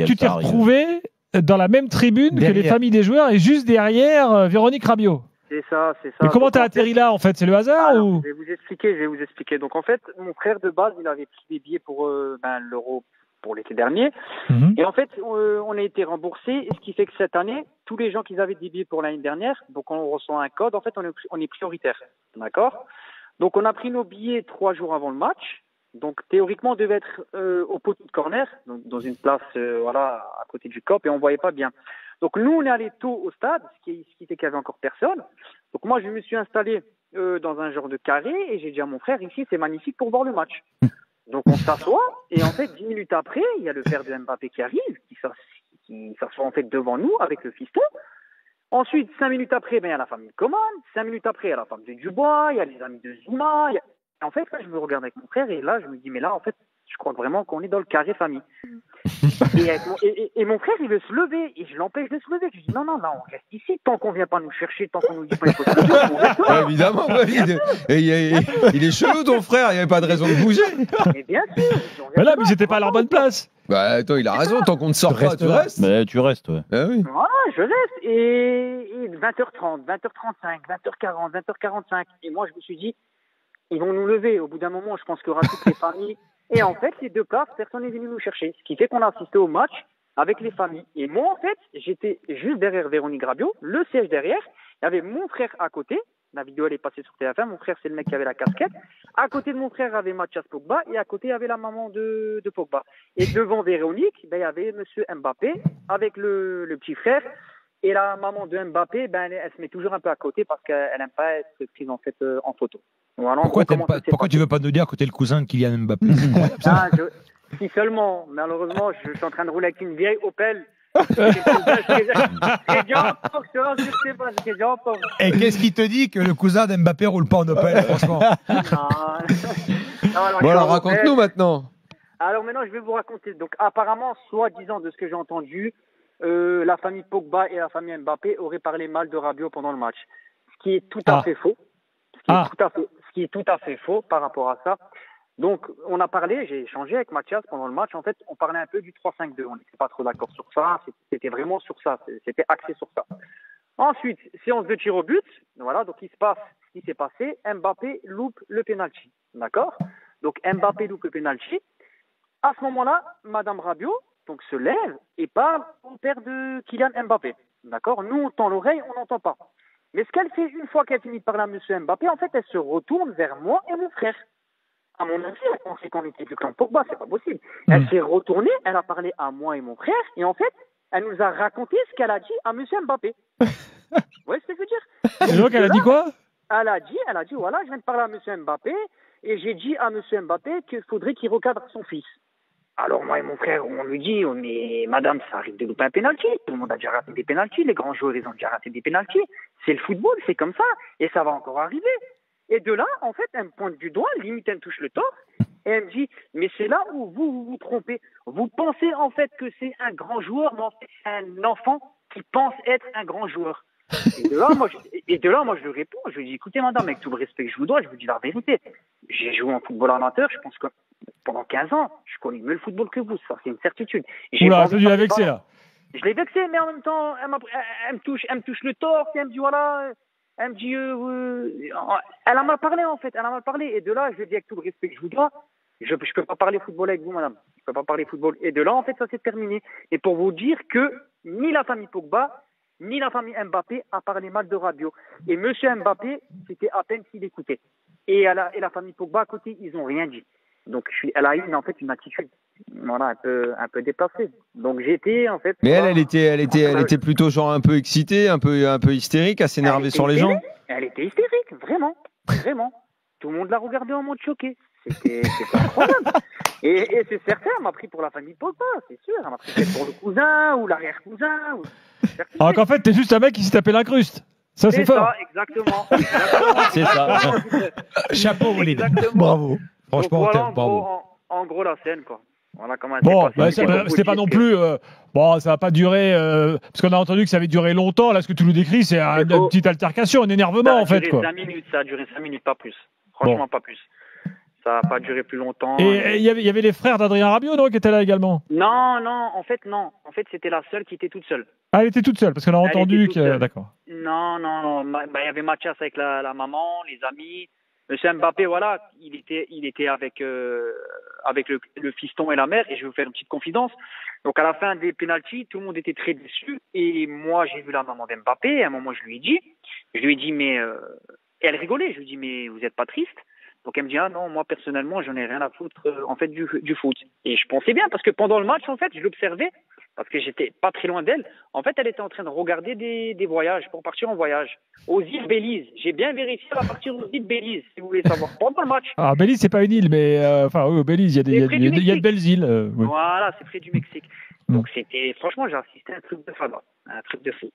tu t'es retrouvé dans la même tribune que les familles des joueurs et juste derrière Véronique Rabiot. C'est ça. Mais comment t'as atterri là, en fait? C'est le hasard ou... Je vais vous expliquer. Donc, en fait, mon frère de base, il avait pris des billets pour l'Euro pour l'été dernier. Et en fait, on a été remboursé, ce qui fait que cette année, tous les gens qui avaient des billets pour l'année dernière, donc on reçoit un code, en fait, on est prioritaire. D'accord? Donc, on a pris nos billets 3 jours avant le match. Donc, théoriquement, on devait être au poteau de corner, donc dans une place à côté du COP, et on voyait pas bien. Donc, nous, on est allé tôt au stade, ce qui fait qu'il y avait encore personne. Donc, moi, je me suis installé dans un genre de carré, et j'ai dit à mon frère, ici, c'est magnifique pour voir le match. Donc, on s'assoit, et en fait, 10 minutes après, il y a le père de Mbappé qui arrive, qui s'assoit en fait devant nous avec le fiston. Ensuite, 5 minutes après, il y a la famille Coman. 5 minutes après, il y a la femme de Dubois, il y a les amis de Zuma. Et en fait, là, je me regarde avec mon frère, et là, je me dis, mais là, en fait, je crois vraiment qu'on est dans le carré famille. Et mon frère, il veut se lever, et je l'empêche de se lever. Je dis, non, on reste ici, tant qu'on vient pas nous chercher, tant qu'on nous dit pas il faut se lever, on reste là. Évidemment, il est chelou ton frère, il n'y avait pas de raison de bouger. Mais bien sûr. Mais là, mais ils n'étaient pas à leur bonne place. Bah attends, il a raison, tant qu'on ne sort pas, tu restes. Mais tu restes, ouais. Ah oui. Voilà, je reste. Et 20h30, 20h35, 20h40, 20h45. Et moi, je me suis dit, ils vont nous lever. Au bout d'un moment, je pense qu'il y aura toutes les familles. Et en fait, les deux places, personne n'est venu nous chercher. Ce qui fait qu'on a assisté au match avec les familles. Et moi, en fait, j'étais juste derrière Véronique Rabiot, le siège derrière. Il y avait mon frère à côté. La vidéo, elle est passée sur TF1. Mon frère, c'est le mec qui avait la casquette. À côté de mon frère, il y avait Mathias Pogba. Et à côté, il y avait la maman de Pogba. Et devant Véronique, il y avait monsieur Mbappé avec le petit frère. Et la maman de Mbappé, elle se met toujours un peu à côté parce qu'elle n'aime pas être prise en fait en photo. Voilà, Pourquoi tu veux pas nous dire que t'es le cousin de Kylian Mbappé? Si seulement, malheureusement, je suis en train de rouler avec une vieille Opel. Et qu'est-ce qui te dit que le cousin d'Mbappé roule pas en Opel, franchement? Bon, alors raconte-nous maintenant. Alors maintenant, je vais vous raconter. Donc apparemment, soi-disant de ce que j'ai entendu, la famille Pogba et la famille Mbappé auraient parlé mal de Rabiot pendant le match. Ce qui est tout à fait faux. Ce qui est tout à fait faux par rapport à ça. Donc, on a parlé, j'ai échangé avec Mathias pendant le match. En fait, on parlait un peu du 3-5-2. On n'était pas trop d'accord sur ça. C'était vraiment sur ça. C'était axé sur ça. Ensuite, séance de tir au but. Voilà, donc il se passe ce qui s'est passé. Mbappé loupe le penalty. D'accord? Donc, Mbappé loupe le penalty. À ce moment-là, Madame Rabiot donc, se lève et parle au père de Kylian Mbappé. D'accord? Nous, on tend l'oreille, on n'entend pas. Mais ce qu'elle fait une fois qu'elle finit de parler à M. Mbappé, en fait, elle se retourne vers moi et mon frère. À mon avis, elle pensait qu'on était du clan Pogba, c'est pas possible. Elle s'est retournée, elle a parlé à moi et mon frère, et en fait, elle nous a raconté ce qu'elle a dit à M. Mbappé. Vous voyez ce que je veux dire? Et donc, elle a dit quoi? Elle a dit, voilà, je viens de parler à M. Mbappé, et j'ai dit à M. Mbappé qu'il faudrait qu'il recadre son fils. Alors moi et mon frère, on lui dit, mais madame, ça arrive de louper un pénalty. Tout le monde a déjà raté des pénaltys, les grands joueurs, ils ont déjà raté des pénaltys. C'est le football, c'est comme ça, et ça va encore arriver. Et de là, en fait, elle me pointe du doigt, limite elle me touche le torse, et elle me dit, mais c'est là où vous vous trompez. Vous pensez en fait que c'est un grand joueur, mais en fait c'est un enfant qui pense être un grand joueur. Et de là, moi je lui réponds, je lui dis, écoutez madame, avec tout le respect que je vous dois, je vous dis la vérité. J'ai joué en football amateur, je pense que pendant 15 ans, je connais mieux le football que vous, ça c'est une certitude. Oula, tu l'as vexé là. Je l'ai vexé, mais en même temps, elle me touche le torse, et elle me dit, voilà... Elle me dit, elle a mal parlé en fait, elle a mal parlé. Et de là, je lui dis avec tout le respect que je vous dois, je peux pas parler football avec vous, madame. Je peux pas parler football. Et de là, en fait, ça s'est terminé. Et pour vous dire que ni la famille Pogba, ni la famille Mbappé a parlé mal de Rabiot. Et monsieur Mbappé, c'était à peine s'il écoutait. Et la famille Pogba à côté, ils ont rien dit. Donc elle a eu en fait une attitude, voilà, un peu déplacée. Donc j'étais en fait. Mais elle était plutôt genre un peu excitée, un peu hystérique, à s'énerver sur les gens. Elle était hystérique, vraiment. Tout le monde l'a regardée en mode choqué. C'était incroyable. Et c'est certain, elle m'a pris pour la famille Pogba, c'est sûr. Elle m'a pris pour le cousin ou l'arrière-cousin. Alors qu'en fait, t'es juste un mec qui s'est tapé l'incruste. Ça, c'est fort. Ça, exactement. C'est ça. Chapeau, Walid. Bravo. Franchement, voilà, bravo. En gros, la scène, quoi. Voilà comment bon, c'était pas non plus. Bon, ça va pas durer. Parce qu'on a entendu que ça avait duré longtemps. Là, ce que tu nous décris, c'est une petite altercation, un énervement, en fait. Ça a duré 5 minutes, pas plus. Franchement, pas plus. ça n'a pas duré plus longtemps. Et il y avait les frères d'Adrien Rabiot, non, qui étaient là également? Non, en fait, non. En fait, c'était la seule qui était toute seule. Ah, elle était toute seule, parce qu'on a entendu que... D'accord. Non. Il y avait Mathias avec la maman, les amis. Monsieur Mbappé, voilà, il était avec le fiston et la mère. Et je vais vous faire une petite confidence. Donc, à la fin des pénaltys, tout le monde était très déçu. Et moi, j'ai vu la maman d'Mbappé. À un moment, je lui ai dit, mais... Et elle rigolait. Je lui ai dit, mais vous n'êtes pas triste? Donc elle me dit, ah non, moi personnellement, j'en ai rien à foutre en fait du foot. Et je pensais bien, parce que pendant le match, en fait, je l'observais, parce que j'étais pas très loin d'elle. En fait, elle était en train de regarder des voyages, pour partir en voyage. Aux îles Belize. J'ai bien vérifié, elle va partir aux îles Belize, si vous voulez savoir. Pendant le match. Ah, Belize, c'est pas une île, mais au Belize, il y a de belles îles. Oui. Voilà, c'est près du Mexique. Donc franchement, j'ai assisté à un truc de fada, un truc de fou.